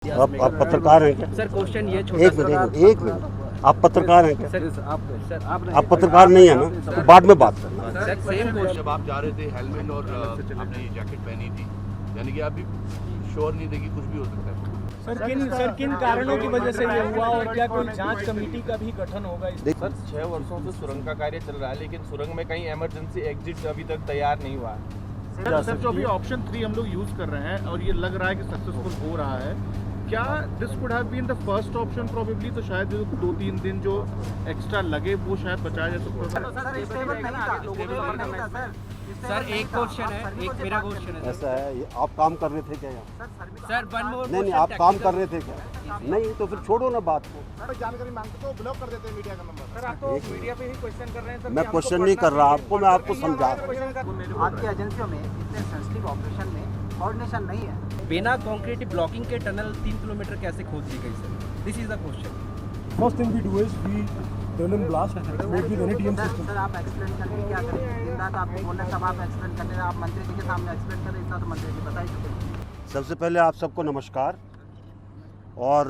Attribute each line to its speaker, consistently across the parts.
Speaker 1: आप पत्रकार हैं क्या?
Speaker 2: सर क्वेश्चन ये
Speaker 1: एक मिनट आप पत्रकार हैं क्या?
Speaker 2: सर
Speaker 1: आप पत्रकार नहीं है ना, तो बाद में बात करना।
Speaker 2: Sir same question.
Speaker 3: जब आप जा रहे थे हेलमेट और आपने जैकेट पहनी थी, यानी कि आप भी श्योर नहीं थे कि कुछ भी हो सकता है।
Speaker 4: सर किन कारणों की वजह से ये हुआ और क्या कोई जांच कमेटी का भी गठन होगा?
Speaker 5: सर 6 वर्षों से सुरंग का कार्य चल रहा है, लेकिन सुरंग में कहीं इमरजेंसी एग्जिट अभी तक तैयार नहीं हुआ है।
Speaker 6: सर जो अभी ऑप्शन 3 हम लोग यूज कर रहे हैं और ये लग रहा है कि सक्सेसफुल हो रहा है, क्या this could have been the first option probably? तो शायद जो 2-3 दिन जो एक्स्ट्रा लगे वो शायद बचाया जा सकता है।
Speaker 2: सर एक क्वेश्चन है, एक मेरा क्वेश्चन है।
Speaker 1: ऐसा है, ये आप काम कर रहे थे क्या यहाँ?
Speaker 2: सर वन मोर
Speaker 1: नहीं, आप काम कर रहे थे क्या? नहीं तो फिर छोड़ो ना बात को।
Speaker 6: जानकारी मांगते तो ब्लॉक कर देते हैं मीडिया का नंबर।
Speaker 4: सर आप तो मीडिया पे ही क्वेश्चन कर रहे हैं।
Speaker 1: मैं क्वेश्चन नहीं कर रहा आपको, मैं आपको समझा रहा हूँ।
Speaker 7: आपकी एजेंसियों में इतने सेंसिटिव ऑपरेशन में कोऑर्डिनेशन नहीं है।
Speaker 2: बिना कंक्रीट ब्लॉकिंग के टनल 3 किलोमीटर कैसे खोद दी गई sir? This is the question.
Speaker 8: First thing we do is we turn and blast made with any TM system.
Speaker 7: Sir आप एक्सप्लेन करके क्या करें? दिन रात आपको बोलना सब आप एक्सप्लेन करने आप मंत्री जी के सामने एक्सप्लेन करें, इतना तो मंत्री जी बता ही चुके।
Speaker 1: सबसे पहले आप सबको नमस्कार और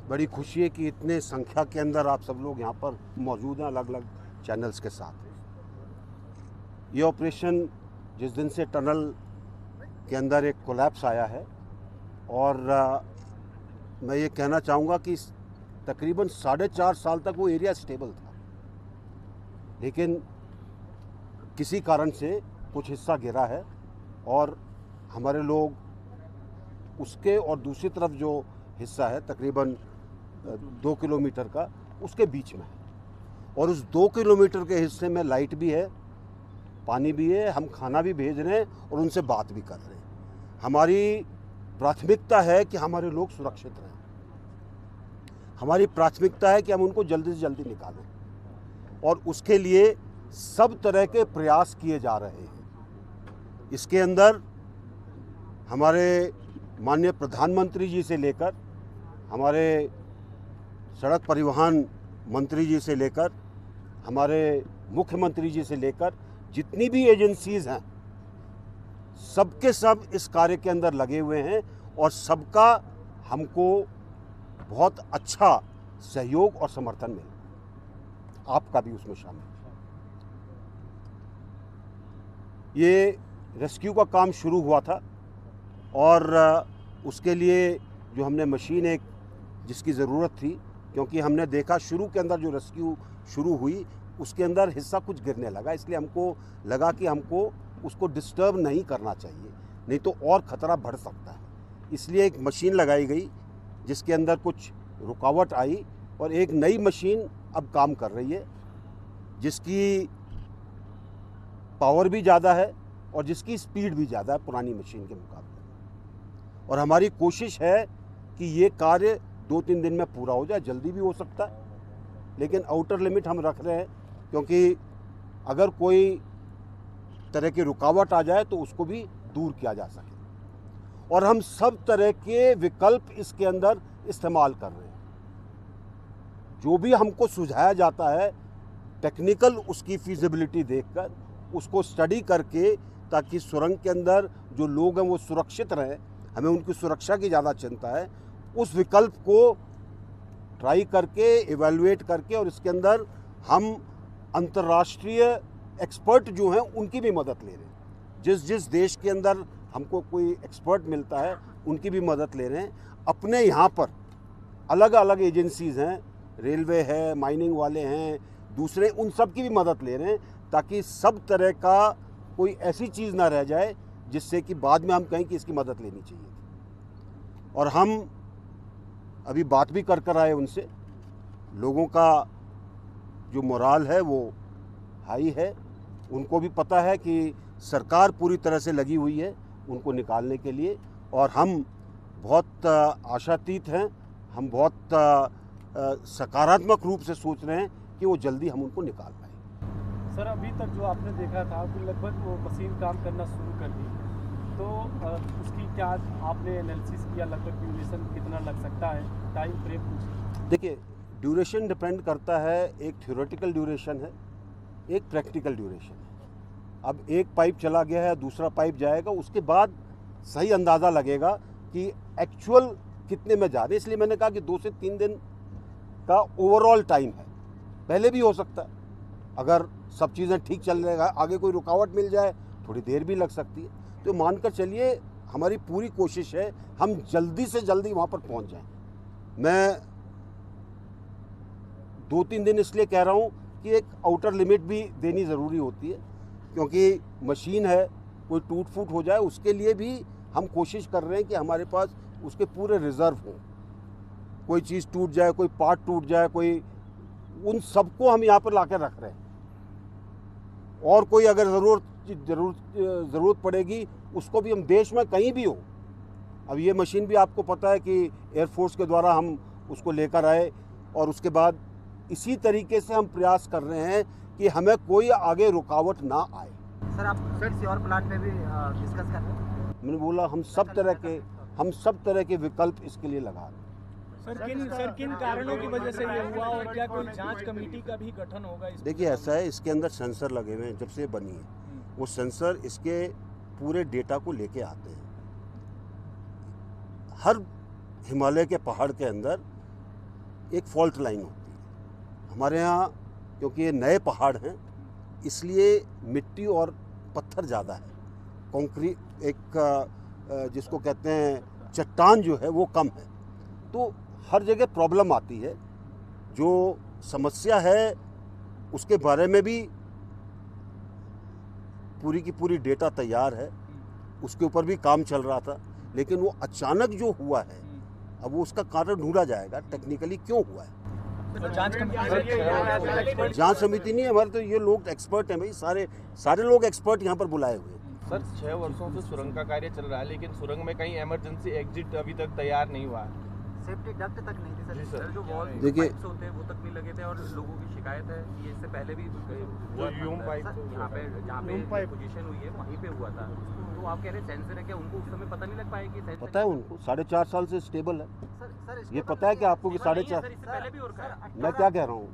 Speaker 1: बड़ी खुशी है कि इतने संख्या के अंदर आप सब लोग यहाँ पर मौजूद हैं अलग अलग चैनल्स के साथ। ये ऑपरेशन जिस दिन से टनल के अंदर एक कोलैप्स आया है और मैं ये कहना चाहूँगा कि तकरीबन 4.5 साल तक वो एरिया स्टेबल था, लेकिन किसी कारण से कुछ हिस्सा गिरा है और हमारे लोग उसके और दूसरी तरफ जो हिस्सा है तकरीबन 2 किलोमीटर का उसके बीच में है और उस 2 किलोमीटर के हिस्से में लाइट भी है, पानी भी है, हम खाना भी भेज रहे हैं और उनसे बात भी कर रहे हैं। हमारी प्राथमिकता है कि हमारे लोग सुरक्षित रहें, हमारी प्राथमिकता है कि हम उनको जल्दी से जल्दी निकालें और उसके लिए सब तरह के प्रयास किए जा रहे हैं। इसके अंदर हमारे माननीय प्रधानमंत्री जी से लेकर हमारे सड़क परिवहन मंत्री जी से लेकर हमारे मुख्यमंत्री जी से लेकर जितनी भी एजेंसीज़ हैं सबके सब इस कार्य के अंदर लगे हुए हैं और सबका हमको बहुत अच्छा सहयोग और समर्थन मिला, आपका भी उसमें शामिल। ये रेस्क्यू का काम शुरू हुआ था और उसके लिए जो हमने मशीन एक जिसकी ज़रूरत थी, क्योंकि हमने देखा शुरू के अंदर जो रेस्क्यू शुरू हुई उसके अंदर हिस्सा कुछ गिरने लगा, इसलिए हमको लगा कि हमको उसको डिस्टर्ब नहीं करना चाहिए, नहीं तो और ख़तरा बढ़ सकता है। इसलिए एक मशीन लगाई गई जिसके अंदर कुछ रुकावट आई और एक नई मशीन अब काम कर रही है जिसकी पावर भी ज़्यादा है और जिसकी स्पीड भी ज़्यादा है पुरानी मशीन के मुकाबले। और हमारी कोशिश है कि ये कार्य 2-3 दिन में पूरा हो जाए, जल्दी भी हो सकता है, लेकिन आउटर लिमिट हम रख रहे हैं क्योंकि अगर कोई तरह की रुकावट आ जाए तो उसको भी दूर किया जा सके। और हम सब तरह के विकल्प इसके अंदर इस्तेमाल कर रहे हैं। जो भी हमको सुझाया जाता है टेक्निकल उसकी फीजिबिलिटी देखकर उसको स्टडी करके, ताकि सुरंग के अंदर जो लोग हैं वो सुरक्षित रहें, हमें उनकी सुरक्षा की ज़्यादा चिंता है, उस विकल्प को ट्राई करके इवैल्यूएट करके और इसके अंदर हम अंतर्राष्ट्रीय एक्सपर्ट जो हैं उनकी भी मदद ले रहे हैं। जिस देश के अंदर हमको कोई एक्सपर्ट मिलता है उनकी भी मदद ले रहे हैं। अपने यहाँ पर अलग अलग एजेंसीज़ हैं, रेलवे है, माइनिंग वाले हैं, दूसरे, उन सब की भी मदद ले रहे हैं ताकि सब तरह का कोई ऐसी चीज़ ना रह जाए जिससे कि बाद में हम कहें कि इसकी मदद लेनी चाहिए। और हम अभी बात भी कर आए उनसे, लोगों का जो मोराल है वो हाई है, उनको भी पता है कि सरकार पूरी तरह से लगी हुई है उनको निकालने के लिए और हम बहुत आशातीत हैं, हम बहुत सकारात्मक रूप से सोच रहे हैं कि वो जल्दी हम उनको निकाल पाएँ।
Speaker 4: सर अभी तक जो आपने देखा था कि लगभग वो मशीन काम करना शुरू कर दी, तो उसकी क्या आपने एनालिसिस किया, लगभग ड्यूरेशन कितना लग सकता है, टाइम फ्रेम कुछ?
Speaker 1: देखिए, ड्यूरेशन डिपेंड करता है, एक थ्योरेटिकल ड्यूरेशन है, एक प्रैक्टिकल ड्यूरेशन है। अब एक पाइप चला गया है, दूसरा पाइप जाएगा, उसके बाद सही अंदाज़ा लगेगा कि एक्चुअल कितने में जा रहे हैं, इसलिए मैंने कहा कि 2 से 3 दिन का ओवरऑल टाइम है। पहले भी हो सकता है, अगर सब चीज़ें ठीक चल रही है, आगे कोई रुकावट मिल जाए थोड़ी देर भी लग सकती है। तो मानकर चलिए हमारी पूरी कोशिश है हम जल्दी से जल्दी वहाँ पर पहुँच जाएं। मैं 2-3 दिन इसलिए कह रहा हूँ कि एक आउटर लिमिट भी देनी ज़रूरी होती है, क्योंकि मशीन है, कोई टूट फूट हो जाए उसके लिए भी हम कोशिश कर रहे हैं कि हमारे पास उसके पूरे रिज़र्व हों। कोई चीज़ टूट जाए, कोई पार्ट टूट जाए, कोई, उन सबको हम यहाँ पर ला कर रख रहे हैं। और कोई अगर ज़रूरत पड़ेगी उसको भी हम देश में कहीं भी हो। अब ये मशीन भी आपको पता है कि एयरफोर्स के द्वारा हम उसको लेकर आए, और उसके बाद इसी तरीके से हम प्रयास कर रहे हैं कि हमें कोई आगे रुकावट ना आए।
Speaker 7: सर आप किसी और प्लांट में भी डिस्कस कर रहे हैं?
Speaker 1: मैंने बोला हम सब तरह के विकल्प इसके लिए लगा रहे हैं।
Speaker 4: सर किन कारणों की वजह से ये हुआ और क्या कोई जांच कमेटी का भी गठन होगा?
Speaker 1: देखिए ऐसा है, इसके अंदर सेंसर लगे हुए हैं। जब से ये बनी है वो सेंसर इसके पूरे डेटा को लेके आते हैं। हर हिमालय के पहाड़ के अंदर एक फॉल्ट लाइन होती है। हमारे यहाँ क्योंकि ये नए पहाड़ हैं इसलिए मिट्टी और पत्थर ज़्यादा है, कंक्रीट एक जिसको कहते हैं चट्टान जो है वो कम है, तो हर जगह प्रॉब्लम आती है। जो समस्या है उसके बारे में भी पूरी की पूरी डेटा तैयार है, उसके ऊपर भी काम चल रहा था, लेकिन वो अचानक जो हुआ है अब वो उसका कारण ढूंढा जाएगा टेक्निकली क्यों हुआ है। जांच समिति नहीं है हमारे, तो ये लोग एक्सपर्ट हैं भाई, सारे लोग एक्सपर्ट यहाँ पर बुलाए हुए हैं।
Speaker 5: सर 6 वर्षों से सुरंग का कार्य चल रहा है, लेकिन सुरंग में कहीं इमरजेंसी एग्जिट अभी तक तैयार नहीं हुआ है।
Speaker 7: सेफ्टी डक्ट तक नहीं थी
Speaker 5: जी
Speaker 7: सर।
Speaker 5: सर।
Speaker 9: जो वॉल
Speaker 1: देखिए-
Speaker 9: पाइप्स होते हैं वो तक नहीं लगे थे और लोगों की शिकायत है कि इससे पहले भी
Speaker 5: जो यूम पाइप
Speaker 9: यहाँ पे जहाँ पे पोजीशन हुई है वहीं पे हुआ था। तो आप कह रहे सेंसर है क्या, उनको उस समय पता नहीं लग पाया कि सेंसर
Speaker 1: पता है उनको 4.5 साल से स्टेबल है।
Speaker 7: सर
Speaker 1: ये पता है कि आपको कि 4.5,
Speaker 9: सर इससे पहले भी और का है।
Speaker 1: मैं क्या कह रहा हूँ,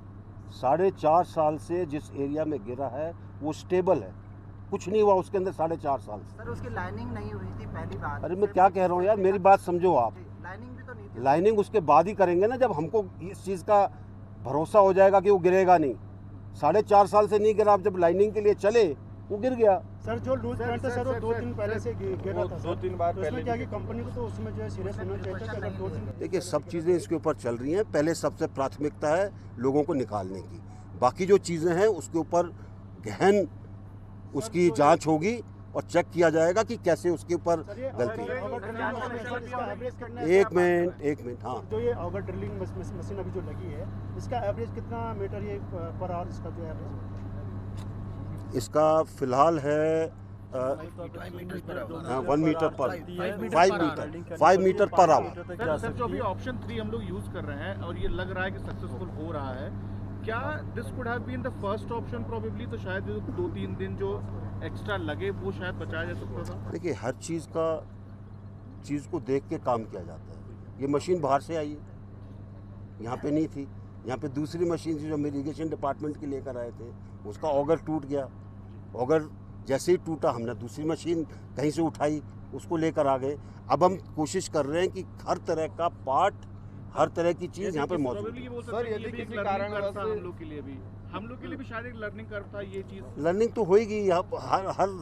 Speaker 1: 4.5 साल से जिस एरिया में गिरा है वो स्टेबल है, कुछ नहीं हुआ उसके अंदर 4.5 साल से।
Speaker 7: सर उसकी लाइनिंग नहीं हुई थी पहली बात।
Speaker 1: अरे मैं क्या कह रहा हूँ यार, मेरी बात समझो आप।
Speaker 7: लाइनिंग भी तो नहीं थी।
Speaker 1: लाइनिंग उसके बाद ही करेंगे ना, जब हमको इस चीज़ का भरोसा हो जाएगा कि वो गिरेगा नहीं। 4.5 साल से नहीं गिरा, अब जब लाइनिंग के लिए चले वो गिर गया।
Speaker 8: सर जो लूज पॉइंट था सर वो 2 दिन पहले से गिर रहा था सर।
Speaker 5: 2-3 बार
Speaker 8: तो
Speaker 5: पहले
Speaker 8: उसमें क्या कि कंपनी को तो उसमें जो है सीरियस होना चाहिए था कि अगर 2 दिन।
Speaker 1: देखिए सब चीज़ें इसके ऊपर चल रही हैं। पहले सबसे प्राथमिकता है लोगों को निकालने की, बाकी जो चीज़ें हैं उसके ऊपर गहन उसकी जांच होगी और चेक किया जाएगा कि कैसे उसके ऊपर गलती है। एक मिनट हाँ,
Speaker 8: जो ये ऑगर ड्रिलिंग मशीन अभी जो लगी है इसका एवरेज कितना मीटर ये पर आवर इसका जो एवरेज?
Speaker 1: इसका फिलहाल है 1 मीटर पर 5 मीटर पर आवर।
Speaker 6: सर जो अभी ऑप्शन 3 हम लोग यूज कर रहे हैं और ये लग रहा है कि सक्सेसफुल हो रहा है, क्या this could have been the first option probably? तो शायद 2-3 दिन जो एक्स्ट्रा लगे वो शायद बचाया जा सकता था।
Speaker 1: देखिए हर चीज़ को देख के काम किया जाता है। ये मशीन बाहर से आई है, यहाँ पे नहीं थी। यहाँ पे दूसरी मशीन थी जो हम इरीगेशन डिपार्टमेंट की लेकर आए थे, उसका ऑगर टूट गया। ऑगर जैसे ही टूटा हमने दूसरी मशीन कहीं से उठाई, उसको लेकर आ गए। अब हम कोशिश कर रहे हैं कि हर तरह का पार्ट, हर तरह की चीज़ यहाँ पे मौजूद है।
Speaker 5: सर यदि किसी कारण
Speaker 6: हम लोग के लिए भी शायद एक लर्निंग कर्व था ये चीज।
Speaker 1: लर्निंग तो होएगी, यहाँ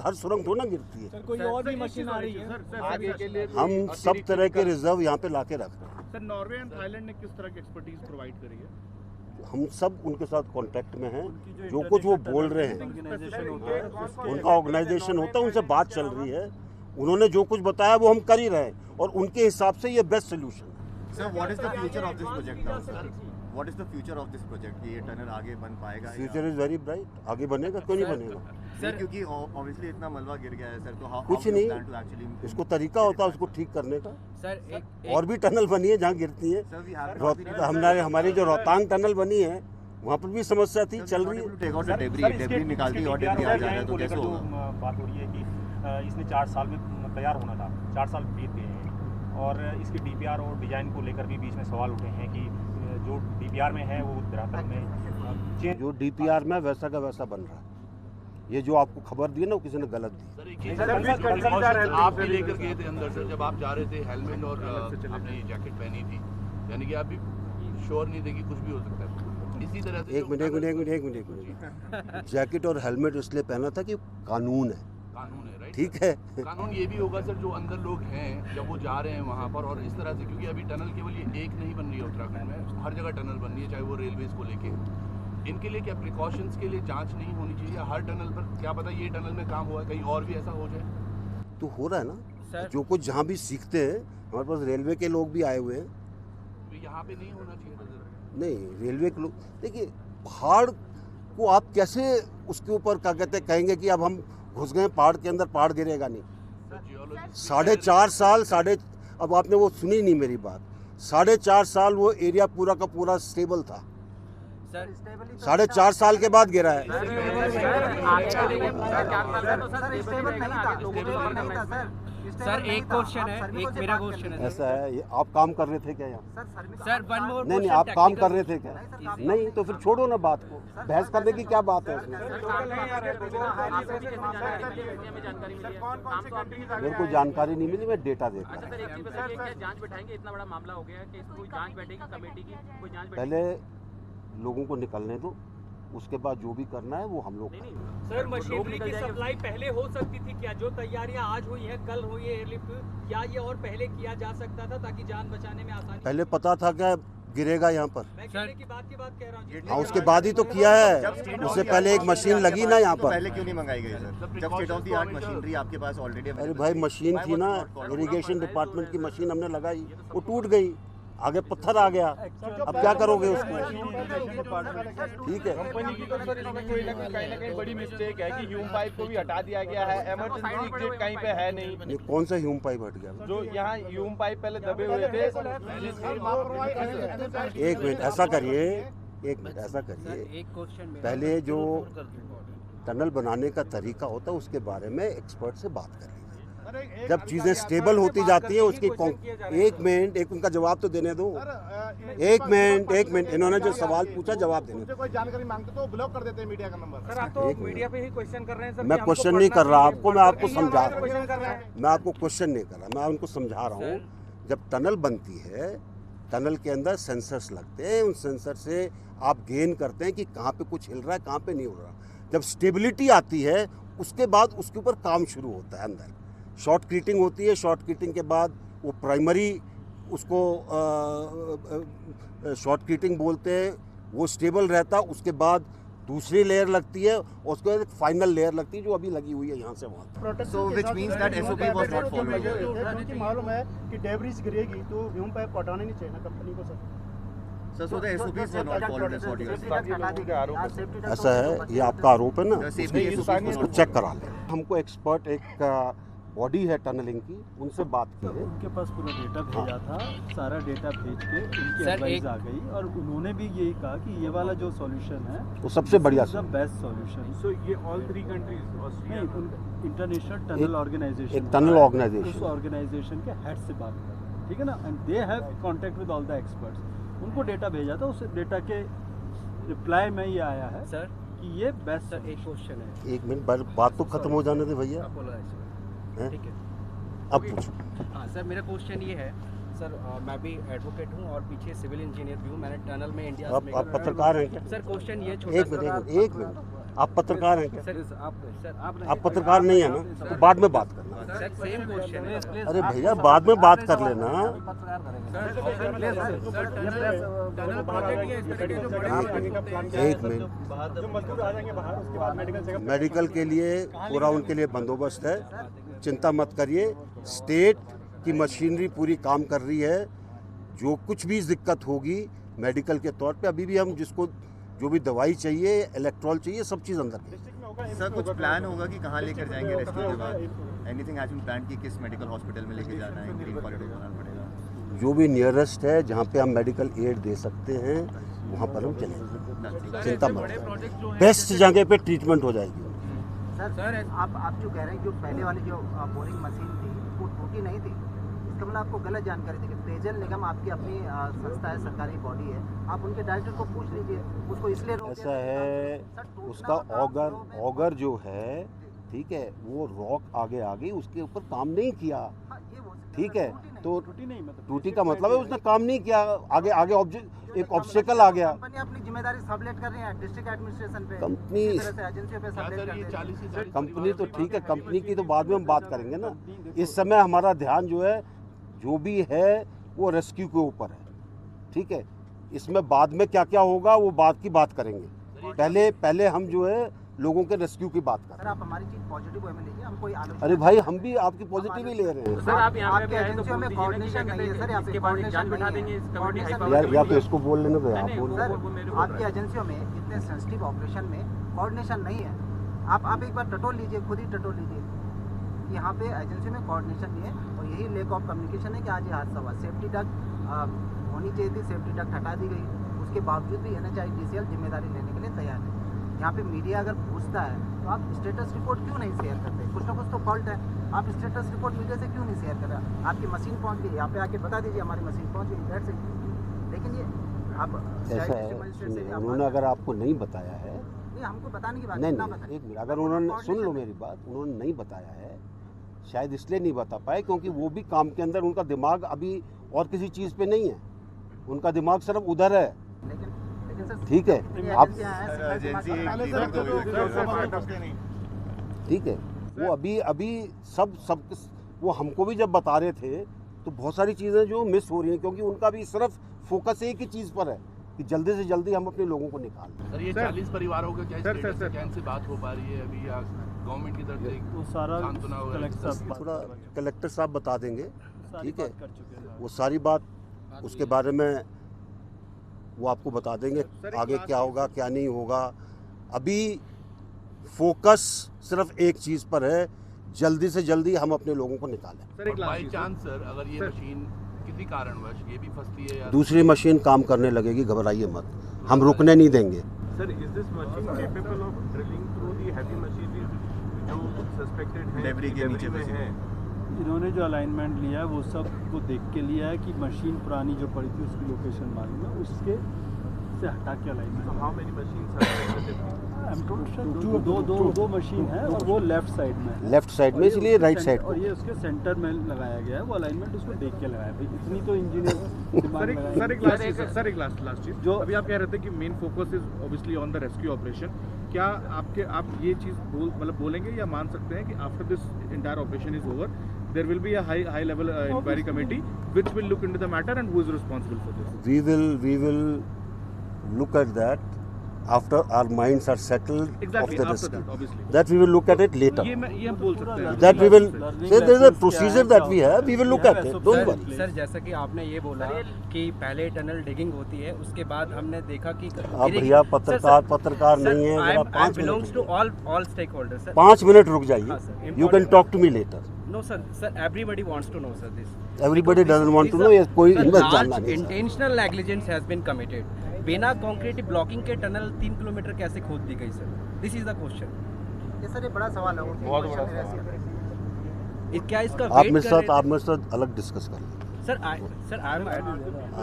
Speaker 1: हर सुरंग थोड़ा ना गिरती है।
Speaker 4: कोई और भी मशीन आ रही है
Speaker 5: आगे के लिए
Speaker 1: हम सब तरह के रिजर्व यहाँ पे ला के रख रहे हैं।
Speaker 6: सर नॉर्वे एंड थाईलैंड ने किस तरह की एक्सपर्टीज प्रोवाइड करी है?
Speaker 1: हम सब उनके साथ कांटेक्ट में हैं, जो कुछ वो बोल रहे हैं उनका ऑर्गेनाइजेशन होता है, उनसे बात चल रही है। उन्होंने जो कुछ बताया वो हम कर ही रहे हैं और उनके हिसाब से ये बेस्ट सोल्यूशन है।
Speaker 10: Sir, what is the future of this project now, sir? What is the future of this project? कि ये टनल आगे बन पाएगा?
Speaker 1: फ्यूचर इज वेरी ब्राइट, आगे बनेगा क्यों नहीं बनेगा?
Speaker 10: सर क्योंकि obviously इतना मलबा गिर गया है सर, तो how
Speaker 1: कुछ
Speaker 10: do you
Speaker 1: नहीं,
Speaker 10: plan to actually
Speaker 1: उसको तरीका होता है उसको ठीक करने का।
Speaker 2: सर
Speaker 1: और भी टनल बनी है जहाँ गिरती है।
Speaker 10: Sir, we have
Speaker 1: हमारी जो रोहतांग टनल बनी है वहाँ पर भी समस्या थी, चल रही है।
Speaker 10: take out the debris निकालती और debris आ जा रहा है तो कैसे होगा?
Speaker 4: बात हो रही है कि इसने 4 साल में तैयार होना था, 4 साल बीत गए हैं और इसकी डीपीआर और डिजाइन को लेकर भी बीच में सवाल उठे हैं कि जो डीपीआर में है वो धरातल में
Speaker 1: जो डीपीआर में वैसा का वैसा बन रहा है, ये जो आपको खबर दी है ना वो किसी ने गलत दी।
Speaker 3: सर एक चीज़ आप भी लेकर गए थे अंदर से, जब आप जा रहे थे हेलमेट और आपने ये जैकेट पहनी थी, यानी कि आप भी श्योर नहीं थे कि कुछ भी हो सकता है। इसी तरह से
Speaker 1: एक मिनट जैकेट और हेलमेट इसलिए पहना था कि कानून है,
Speaker 3: राइट,
Speaker 1: ठीक है।
Speaker 3: कानून ये भी होगा सर जो अंदर लोग हैं जब वो जा रहे हैं वहाँ पर, और इस तरह से, क्योंकि अभी टनल केवल ये एक नहीं बन रही है उत्तराखंड में, हर जगह टनल बन रही है, चाहे वो रेलवेज को लेके, इनके लिए क्या प्रिकॉशंस के लिए जांच नहीं होनी चाहिए हर टनल पर? क्या पता ये टनल में काम हुआ है, कहीं और भी ऐसा हो जाए।
Speaker 1: तो हो रहा है ना, जो कुछ जहाँ भी सीखते हैं, हमारे पास रेलवे के लोग भी आए हुए हैं।
Speaker 3: तो यहाँ पे नहीं होना चाहिए था सर।
Speaker 1: नहीं, रेलवे के लोग, देखिए पहाड़ को आप कैसे उसके ऊपर क्या कहते हैं कहेंगे कि अब हम घुस गए पहाड़ के अंदर, पहाड़ गिरेगा नहीं। 4.5 साल अब आपने वो सुनी नहीं मेरी बात, 4.5 साल वो एरिया पूरा का पूरा स्टेबल था, 4.5 साल के बाद गिरा है।
Speaker 2: सर एक क्वेश्चन है, एक मेरा क्वेश्चन है।
Speaker 1: ऐसा है, ये आप काम कर रहे थे क्या यहाँ?
Speaker 2: सर वन मोर,
Speaker 1: नहीं, आप काम कर रहे थे क्या? नहीं तो फिर छोड़ो ना बात को, बहस करने की क्या बात है उसमें? मेरे को जानकारी नहीं मिली, मैं डेटा देख रहा हूँ।
Speaker 9: जांच बैठाएंगे, इतना बड़ा मामला हो गया कि कोई जांच बैठेगी कमेटी की, कोई जांच
Speaker 1: पहले लोगों को निकलने दो, उसके बाद जो भी करना है वो हम लोग।
Speaker 11: सर मशीनरी की सप्लाई पहले हो सकती थी क्या? जो तैयारियां आज हुई है, कल हुई है एयरलिफ्ट, क्या ये और पहले किया जा सकता था ताकि जान बचाने में आसानी?
Speaker 1: पहले पता था क्या गिरेगा यहाँ पर?
Speaker 11: मैं कहने की बात कह रहा हूँ।
Speaker 1: हाँ, उसके बाद ही तो किया है, उससे पहले एक मशीन लगी ना यहाँ पर।
Speaker 10: पहले क्यों नहीं मंगाई गई सर, जब state of the art machinery आपके पास ऑलरेडी?
Speaker 1: अरे भाई मशीन थी ना, इरिगेशन डिपार्टमेंट की मशीन हमने लगाई, वो टूट गई, आगे पत्थर आ गया, अब क्या करोगे उसको? ठीक है,
Speaker 5: कंपनी की तो सर इसमें कोई कहीं ना कहीं बड़ी मिस्टेक है कि ह्यूम पाइप को भी हटा दिया गया है, इमरजेंसी एग्जिट कहीं पे है नहीं।
Speaker 1: ये कौन सा ह्यूम पाइप हट गया?
Speaker 5: जो यहाँ ह्यूम पाइप पहले दबे हुए थे।
Speaker 1: एक मिनट ऐसा करिए,
Speaker 2: एक क्वेश्चन
Speaker 1: पहले जो टनल बनाने का तरीका होता है उसके बारे में एक्सपर्ट से बात कर लीजिए। जब चीज़ें स्टेबल होती जाती हैं उसकी एक मिनट उनका जवाब तो देने दो। एक मिनट इन्होंने जो सवाल पूछा जवाब देने दो।
Speaker 6: कोई जानकारी मांगते तो ब्लॉक कर देते हैं मीडिया का नंबर।
Speaker 11: सर आप तो मीडिया पे ही क्वेश्चन कर रहे हैं सर।
Speaker 1: मैं क्वेश्चन नहीं कर रहा आपको, मैं आपको समझा रहा हूँ। मैं आपको क्वेश्चन नहीं कर रहा, मैं उनको समझा रहा हूँ। जब टनल बनती है, टनल के अंदर सेंसर्स लगते हैं, उन सेंसर से आप गेन करते हैं कि कहाँ पे कुछ हिल रहा है, कहाँ पे नहीं हिल रहा। जब स्टेबिलिटी आती है उसके बाद उसके ऊपर काम शुरू होता है। अंदर शॉर्ट क्रीटिंग होती है, शॉर्ट क्रीटिंग के बाद वो प्राइमरी उसको शॉर्ट क्रीटिंग बोलते हैं, वो स्टेबल रहता, उसके बाद दूसरी लेयर लगती है और उसके बाद फाइनल लेयर लगती है जो अभी लगी हुई है यहाँ से वहाँ।
Speaker 10: So which means that SOP was not followed.
Speaker 8: क्योंकि मालूम है कि डेब्रिज गिरेगी तो ह्यूम पाइप हटाना नहीं चाहिए ना कंपनी को sir.
Speaker 10: So the SOPs were not followed as what you are saying.
Speaker 1: ऐसा है, ये आपका आरोप है ना, उसको चेक करा लें। हमको एक्सपर्ट एक बॉडी है टनलिंग की, उनसे बात की है।
Speaker 4: उनके पास पूरा डेटा भेजा था, सारा डेटा भेज के उनकी एडवाइस आ गई और उन्होंने भी यही कहा कि ये वाला जो सॉल्यूशन है
Speaker 1: वो सबसे बढ़िया
Speaker 4: बेस्ट सॉल्यूशन।
Speaker 5: सो ये all 3 countries
Speaker 4: international tunnel organisation,
Speaker 1: एक टनल ऑर्गेनाइजेशन,
Speaker 4: उस ऑर्गेनाइजेशन के हेड से बात कर, ठीक है ना, and they have contact with all the experts. उनको डेटा भेजा था, उस डेटा के रिप्लाई में ये आया है
Speaker 2: सर
Speaker 4: कि ये बेस्ट।
Speaker 2: सर एक क्वेश्चन है,
Speaker 1: एक मिनट बात तो खत्म हो जाने दे भैया,
Speaker 2: ठीक है
Speaker 1: अब पूछो।
Speaker 2: हाँ सर, मेरा क्वेश्चन ये है सर, मैं भी एडवोकेट हूँ और पीछे सिविल इंजीनियर भी हूँ। मैंने टनल में इंडिया
Speaker 1: आप पत्रकार हैं क्या?
Speaker 2: सर क्वेश्चन ये
Speaker 1: एक मिनट आप पत्रकार हैं क्या?
Speaker 2: सर
Speaker 1: आप पत्रकार नहीं है ना, तो बाद में बात करना।
Speaker 2: सर सेम क्वेश्चन है।
Speaker 1: अरे भैया बाद में बात कर लेना। एक मिनट, मेडिकल के लिए पूरा उनके लिए बंदोबस्त है, चिंता मत करिए। स्टेट की मशीनरी पूरी काम कर रही है। जो कुछ भी दिक्कत होगी मेडिकल के तौर पे, अभी भी हम जिसको जो भी दवाई चाहिए, इलेक्ट्रॉल चाहिए, सब चीज़ अंदर है।
Speaker 10: सर कुछ प्लान होगा कि कहाँ लेकर जाएंगे रेस्क्यू के बाद? एनीथिंग हैज बीन प्लान्ड कि किस मेडिकल हॉस्पिटल में लेके जाना है, ग्रीन कॉरिडोर बनाना पड़ेगा?
Speaker 1: जो भी नियरेस्ट है जहाँ पे हम मेडिकल एड दे सकते हैं वहाँ पर हम चलेंगे, चिंता मत करिए। बेस्ट जगह पे ट्रीटमेंट हो जाएगी।
Speaker 7: सर आप जो कह रहे हैं जो पहले वाली जो बोरिंग मशीन थी वो टूटी नहीं थी, इसका मतलब आपको गलत जानकारी दी। पेयजल निगम आपकी अपनी संस्था है, सरकारी बॉडी है, आप उनके डायरेक्टर को पूछ लीजिए, उसको इसलिए रोक
Speaker 1: ऐसा
Speaker 7: दिया
Speaker 1: है,
Speaker 7: सर,
Speaker 1: उसका
Speaker 7: टूटना मतलब
Speaker 1: ऑगर जो है, ठीक है, वो रॉक आगे आ गई, उसके ऊपर काम नहीं किया,
Speaker 7: हाँ, ये बोल सकते हैं,
Speaker 1: ठीक है।
Speaker 7: टूटी नहीं।
Speaker 1: तो
Speaker 4: टूटी नहीं, मतलब
Speaker 1: टूटी का मतलब है उसने काम नहीं किया, आगे आगे एक ऑब्स्टेकल आ गया।
Speaker 7: कंपनी अपनी जिम्मेदारी सबलेट कर रही है डिस्ट्रिक्ट एडमिनिस्ट्रेशन पे,
Speaker 1: कंपनी
Speaker 7: इसी तरह से एजेंसियों पे
Speaker 3: क्या
Speaker 7: सबलेट
Speaker 3: सर
Speaker 7: कर
Speaker 3: ये
Speaker 7: देती है।
Speaker 3: 40 से 40
Speaker 1: कंपनी तो ठीक है, कंपनी की तो बाद में हम बात करेंगे ना। इस समय हमारा ध्यान जो है, जो भी है वो रेस्क्यू के ऊपर है, ठीक है। इसमें बाद में क्या क्या होगा वो बाद की बात करेंगे, पहले हम जो है लोगों के रेस्क्यू की बात करें।
Speaker 7: सर आप हमारी चीज पॉजिटिव वे में लीजिए, हम कोई आलोचना
Speaker 1: अरे भाई, हम भी आपकी पॉजिटिव ही ले रहे हैं
Speaker 9: सर आप यहाँ
Speaker 7: आपकी
Speaker 9: पे आए तो
Speaker 7: एजेंसियों में
Speaker 9: बोल दीजिए ना कि
Speaker 7: कोऑर्डिनेशन नहीं है सर, यहाँ पे
Speaker 9: इसके बाद
Speaker 7: कोऑर्डिनेशन
Speaker 9: जान बिठा
Speaker 7: नहीं
Speaker 9: देंगे
Speaker 7: है।
Speaker 9: इस कमेटी
Speaker 7: कोऑर्डिनेशन
Speaker 9: हाई
Speaker 1: यार, या तो इसको बोल लेना तो आप
Speaker 9: नहीं,
Speaker 1: बोल।
Speaker 7: सर
Speaker 9: वो मेरे को
Speaker 7: आपकी एजेंसियों में इतने सेंसिटिव ऑपरेशन में कोऑर्डिनेशन नहीं है। आप एक बार टटोल लीजिए, खुद ही टटोल लीजिए। यहाँ पे एजेंसी में कोऑर्डिनेशन नहीं है और यही लेक ऑफ कम्युनिकेशन है कि आज ये हादसा हुआ। सेफ्टी डक्ट होनी चाहिए थी, सेफ्टी डक्ट हटा दी गई, उसके बावजूद भी NHIDCL जिम्मेदारी लेने के लिए तैयार है। यहाँ पे मीडिया अगर पूछता है तो आप स्टेटस रिपोर्ट क्यों नहीं शेयर करते? कुछ ना कुछ तो फॉल्ट है, आप स्टेटस रिपोर्ट मीडिया से क्यों नहीं शेयर कर रहे? आपकी मशीन पहुँच गई, यहाँ पे आके बता दीजिए हमारी मशीन पहुँच गई, दैट्स इट। लेकिन ये आप
Speaker 1: ऐसा है, सुनिए, उन्होंने अगर आपको नहीं बताया है,
Speaker 7: नहीं, हमको बताने की बात
Speaker 1: नहीं
Speaker 7: ना
Speaker 1: नहीं,
Speaker 7: बताएं।
Speaker 1: एक मिनट, अगर उन्होंने, सुन लो मेरी बात, उन्होंने नहीं बताया है, शायद इसलिए नहीं बता पाए क्योंकि वो भी काम के अंदर, उनका दिमाग अभी और किसी चीज़ पे नहीं है, उनका दिमाग सिर्फ उधर है,
Speaker 7: लेकिन सर
Speaker 1: ठीक है।
Speaker 7: कितनी
Speaker 1: आप
Speaker 7: एजेंसियां हैं,
Speaker 10: सर,
Speaker 7: सिविल
Speaker 10: एजेंसी
Speaker 7: समाज
Speaker 10: एक
Speaker 7: का-
Speaker 10: लीडर तो हो सकता है।
Speaker 1: ठीक है, वो अभी सब वो हमको भी जब बता रहे थे तो बहुत सारी चीज़ें जो मिस हो रही हैं, क्योंकि उनका भी सिर्फ फोकस एक ही चीज़ पर है कि जल्दी से जल्दी हम अपने लोगों को निकाल दें।
Speaker 3: सर ये
Speaker 6: सर,
Speaker 3: 40 परिवारों का क्या
Speaker 6: सर,
Speaker 3: स्टेटस
Speaker 6: सर,
Speaker 3: है? क्या इनसे बात हो पा रही है अभी, या गवर्नमेंट की तरफ से
Speaker 4: वो सारा
Speaker 3: सांत्वना वगैरह?
Speaker 4: कलेक्टर साहब
Speaker 1: थोड़ा कलेक्टर साहब बता देंगे,
Speaker 4: सारी
Speaker 1: ठीक है,
Speaker 4: बात कर चुके हैं।
Speaker 1: वो सारी बात उसके बारे में वो आपको बता देंगे
Speaker 6: सर, एक
Speaker 1: आगे
Speaker 6: लास्ट
Speaker 1: क्या होगा क्या नहीं होगा। अभी फोकस सिर्फ एक चीज़ पर है, जल्दी से जल्दी हम अपने लोगों को निकालें।
Speaker 6: सर एक
Speaker 3: बाई
Speaker 6: लास्ट
Speaker 3: चांस सर अगर ये
Speaker 6: सर।
Speaker 3: मशीन किसी कारणवश ये भी फंसती है या
Speaker 1: दूसरी मशीन काम करने लगेगी, घबराइए मत, हम रुकने नहीं देंगे।
Speaker 5: Sir is this machine capable of drilling through the heavy machinery जो सस्पेक्टेड है
Speaker 10: डेब्री के नीचे
Speaker 5: में
Speaker 10: फंसी
Speaker 5: है?
Speaker 4: इन्होंने जो अलाइनमेंट लिया है वो सब को देख के लिया है कि मशीन पुरानी जो पड़ी थी उसकी लोकेशन मालूम है, उसके से हटा के अलाइनमेंट।
Speaker 5: हाउ मेनी मशीन्स
Speaker 4: दो मशीन है और वो लेफ्ट साइड में है।
Speaker 1: लेफ्ट साइड में,
Speaker 4: और ये
Speaker 1: इसलिए
Speaker 4: उसके
Speaker 1: राइट
Speaker 4: सेंटर-
Speaker 1: साइड को।
Speaker 4: और ये उसके सेंटर में लगाया गया है, वो अलाइनमेंट उसको देख के लगाया है। भाई इतनी तो इंजीनियर
Speaker 6: सर एक लास्ट चीज, सर एक लास्ट चीज,
Speaker 4: जो-
Speaker 6: अभी आप कह रहे थे कि main focus is obviously on the rescue operation. क्या आप ये चीज बोलेंगे या मान सकते हैं कि after this entire operation is over there will be a high level inquiry committee which will look into the matter and who is responsible for this?
Speaker 1: We will look at that after our minds are settled
Speaker 6: Exactly,
Speaker 1: of the
Speaker 6: after
Speaker 1: rescue.
Speaker 6: that, obviously.
Speaker 1: That we will look at it later.
Speaker 6: ये हम बोल सकते हैं।
Speaker 1: That we will
Speaker 4: Learning
Speaker 1: say there is a
Speaker 4: lessons
Speaker 1: procedure
Speaker 4: क्या है,
Speaker 1: that we
Speaker 4: क्या
Speaker 1: have. We will look
Speaker 4: have
Speaker 1: at it.
Speaker 4: SOP
Speaker 1: Don't
Speaker 4: in
Speaker 1: worry.
Speaker 4: place.
Speaker 2: Sir जैसा कि आपने ये बोला कि पहले टनल डिगिंग होती है, उसके बाद हमने देखा कि
Speaker 1: आप भैया पत्रकार नहीं है, जरा 5
Speaker 2: belongs to
Speaker 1: minute
Speaker 2: all stakeholders sir.
Speaker 1: 5 minute रुक
Speaker 2: हाँ,
Speaker 1: जाइए.
Speaker 2: sir.
Speaker 1: You can
Speaker 2: Important-
Speaker 1: talk to me later.
Speaker 2: No sir everybody wants to know sir this.
Speaker 1: Everybody doesn't want to know. ये कोई इन्वेस्ट जानना नहीं.
Speaker 2: Intentional negligence has been committed. बिना concrete blocking के tunnel 3 kilometre कैसे खोद दी गई sir? This is the question.
Speaker 7: ये सर ये बड़ा सवाल है, वो
Speaker 5: बहुत
Speaker 7: क्वेश्चन
Speaker 5: बड़ा
Speaker 7: मेरे से-
Speaker 2: क्या इसका
Speaker 1: आप
Speaker 2: वेट
Speaker 1: मेरे
Speaker 2: कर रहे
Speaker 1: साथ, आप मेरे साथ अलग डिस्कस कर लें.
Speaker 2: Sir I am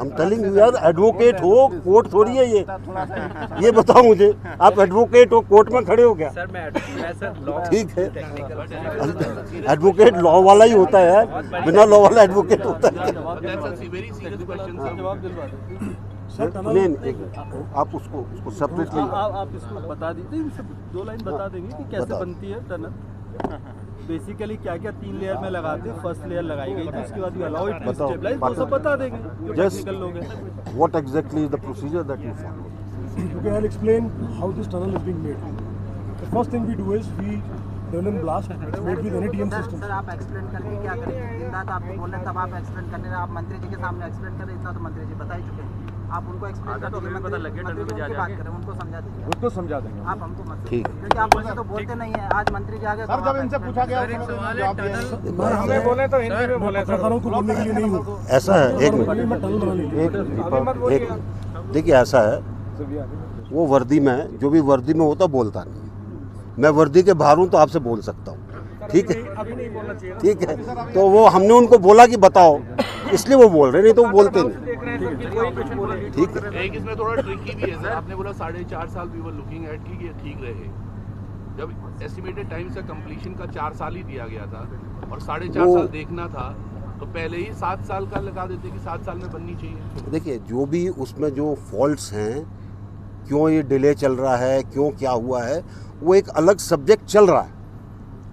Speaker 1: I'm telling you यार, एडवोकेट हो, कोर्ट थोड़ी है ये बताओ मुझे, आप एडवोकेट हो, कोर्ट में खड़े हो क्या?
Speaker 2: सर मैं सर लॉ
Speaker 1: ठीक है, एडवोकेट लॉ वाला ही होता है यार, बिना लॉ वाला एडवोकेट होता है?
Speaker 3: That's a very serious question, sir.
Speaker 4: जवाब दिलवा दो।
Speaker 1: नहीं, आप उसको सेपरेटली
Speaker 4: आप इसको बता दीजिए, इनसे 2 लाइन बता देंगे कि कैसे
Speaker 1: बता
Speaker 4: बनती है टनल। बेसिकली क्या क्या 3 लेयर में लगाते हैं, फर्स्ट लेयर लगाई गई थी, उसके बाद अलाउ इट टू
Speaker 1: बताओ,
Speaker 4: स्टेबलाइज, वो सब बता देंगे जो
Speaker 1: Just-
Speaker 4: टेक्निकल लोग हैं।
Speaker 1: what exactly is the procedure that you follow?
Speaker 12: Okay, I'll explain how this tunnel is being made. The first thing we do is we turn and blast. It's made with NATM
Speaker 7: sir
Speaker 12: system.
Speaker 7: Sir आप explain करके क्या करेंगे? दिन रात आपको बोल रहे हैं, तब आप एक्सप्लेन करने रहे, आप मंत्री जी के सामने एक्सप्लेन करें, इतना तो मंत्री जी बता ही चुके हैं। आप उनको एक्सप्लेन कर दीजिए,
Speaker 9: पता लग गया
Speaker 7: मंत्री
Speaker 9: टनल
Speaker 7: जी
Speaker 9: में जा
Speaker 7: उनकी
Speaker 9: जाके।
Speaker 7: बात करें, उनको समझा दीजिए।
Speaker 6: उसको समझा देंगे।
Speaker 7: आप हमको मत
Speaker 1: ठीक।
Speaker 7: क्योंकि आप उनसे तो बोलते नहीं है। आज मंत्री जी आ गए,
Speaker 6: सर जब इनसे पूछा गया
Speaker 12: हमें
Speaker 6: बोले तो हिंदी में बोले
Speaker 12: पत्रकारों को बोलने के लिए नहीं हूँ।
Speaker 1: ऐसा है, एक मिनट,
Speaker 12: मैं टनल बना ली।
Speaker 1: एक मिनट, देखिए ऐसा है, वो वर्दी में, जो भी वर्दी में होता बोलता नहीं है। मैं वर्दी के बाहर हूँ तो आपसे बोल सकता हूँ, ठीक है, ठीक है। तो वो हमने उनको बोला कि बताओ, इसलिए वो बोल रहे, नहीं तो वो बोलते नहीं। ठीक है।
Speaker 3: एक इसमें थोड़ा ट्रिकी भी है सर, आपने बोला 4.5 साल वी वर लुकिंग एट कि ये ठीक रहे, जब एस्टिमेटेड टाइम से कंप्लीशन का 4 साल ही दिया गया था और 4.5 साल देखना था, तो पहले ही 7 साल का लगा देते कि 7 साल में बननी चाहिए।
Speaker 1: देखिए, जो भी उसमें जो फॉल्ट्स हैं, क्यों ये डिले चल रहा है, क्यों क्या हुआ है, वो एक अलग सब्जेक्ट चल रहा है।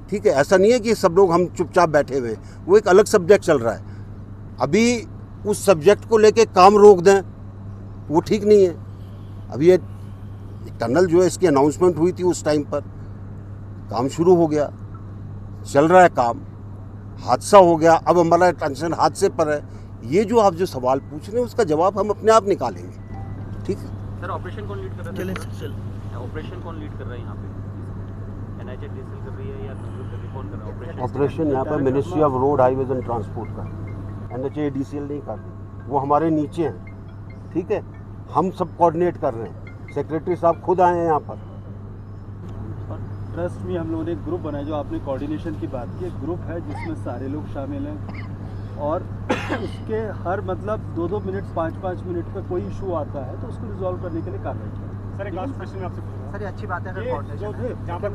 Speaker 1: ठीक है, ऐसा नहीं है कि सब लोग हम चुपचाप बैठे हुए हैं, वो एक अलग सब्जेक्ट चल रहा है। अभी उस सब्जेक्ट को लेके काम रोक दें, वो ठीक नहीं है। अभी ये टनल जो है, इसकी अनाउंसमेंट हुई थी उस टाइम पर, काम शुरू हो गया, चल रहा है काम, हादसा हो गया, अब हमारा टेंशन हादसे पर है। ये जो आप जो सवाल पूछ रहे हैं, उसका जवाब हम अपने आप निकालेंगे। ठीक है
Speaker 9: सर, ऑपरेशन कौन लीड कर रहा है? ऑपरेशन कौन लीड कर रहा है यहाँ पे? NHADCL कर रही है या कौन कर रहा है
Speaker 1: ऑपरेशन? यहाँ पर ministry of road highways and transport का, NHADCL नहीं कर रही, वो हमारे नीचे हैं। ठीक है, हम सब कोऑर्डिनेट कर रहे हैं, सेक्रेटरी साहब खुद आए हैं यहाँ पर।
Speaker 4: ट्रस्ट में हम लोगों ने एक ग्रुप बनाया, जो आपने कोऑर्डिनेशन की बात की, एक ग्रुप है जिसमें सारे लोग शामिल हैं और उसके हर मतलब 2-2 मिनट 5-5 मिनट पे कोई इशू आता है तो उसको रिजॉल्व करने के लिए कार्रवाई करें।
Speaker 8: सर, एक लास्ट क्वेश्चन में आपसे
Speaker 7: सर ये अच्छी बात है,
Speaker 8: जहाँ पर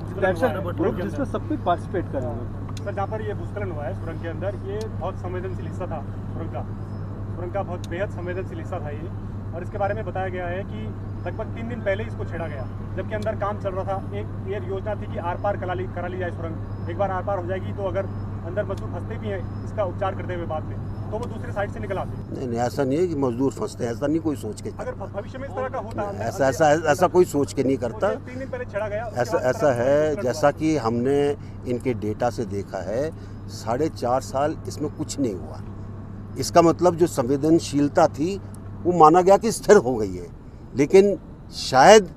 Speaker 4: ग्रुप जिसमें सब कुछ पार्टिसिपेट करेंगे।
Speaker 8: सर, जहाँ पर ये भूस्खलन हुआ है सुरंग के अंदर, ये बहुत संवेदनशील हिस्सा था सुरंग का बहुत बेहद संवेदनशील हिस्सा था ये, और इसके बारे में बताया गया है कि लगभग 3 दिन पहले इसको छेड़ा गया, जबकि अंदर काम चल रहा था। एक ये योजना थी कि आर पार करा ली जाए सुरंग, एक बार आर पार हो जाएगी तो अगर अंदर मजदूर फंसते भी हैं इसका उपचार करते हुए बाद में, तो वो दूसरी साइड से निकल आते।
Speaker 1: नहीं, ऐसा नहीं है कि मजदूर फंसते हैं, ऐसा नहीं कोई सोच के,
Speaker 8: अगर भविष्य में इस तरह का होता,
Speaker 1: ऐसा कोई सोच के नहीं करता।
Speaker 8: 3 दिन पहले छेड़ा गया,
Speaker 1: ऐसा है, जैसा कि हमने इनके डेटा से देखा है, 4.5 साल इसमें कुछ नहीं हुआ। इसका मतलब जो संवेदनशीलता थी वो माना गया कि स्थिर हो गई है, लेकिन शायद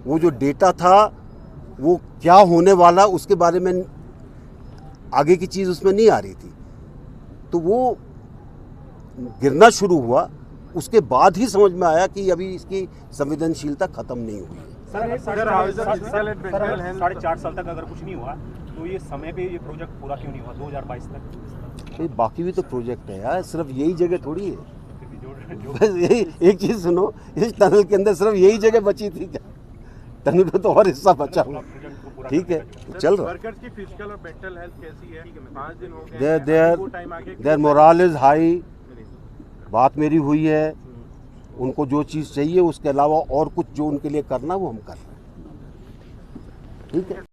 Speaker 1: वो जो डेटा था वो क्या होने वाला उसके बारे में आगे की चीज़ उसमें नहीं आ रही थी, तो वो गिरना शुरू हुआ, उसके बाद ही समझ में आया कि अभी इसकी संवेदनशीलता ख़त्म नहीं हुई है।
Speaker 8: सर 4.5 साल तक अगर कुछ नहीं हुआ तो ये समय पे ये प्रोजेक्ट पूरा क्यों नहीं हुआ 2022 तक?
Speaker 1: बाकी भी तो प्रोजेक्ट है यार, सिर्फ यही जगह थोड़ी है। बस यही एक चीज़ सुनो, इस टनल के अंदर सिर्फ यही जगह बची थी क्या? टनल पे तो और हिस्सा बचा हुआ। ठीक है, चल रहा।
Speaker 6: वर्कर्स की फिजिकल और मेंटल हेल्थ कैसी है? 5 दिन हो गए,
Speaker 1: देयर मोरल इज हाई। बात मेरी हुई है, उनको जो चीज़ चाहिए उसके अलावा और कुछ जो उनके लिए करना वो हम कर रहे हैं। ठीक है।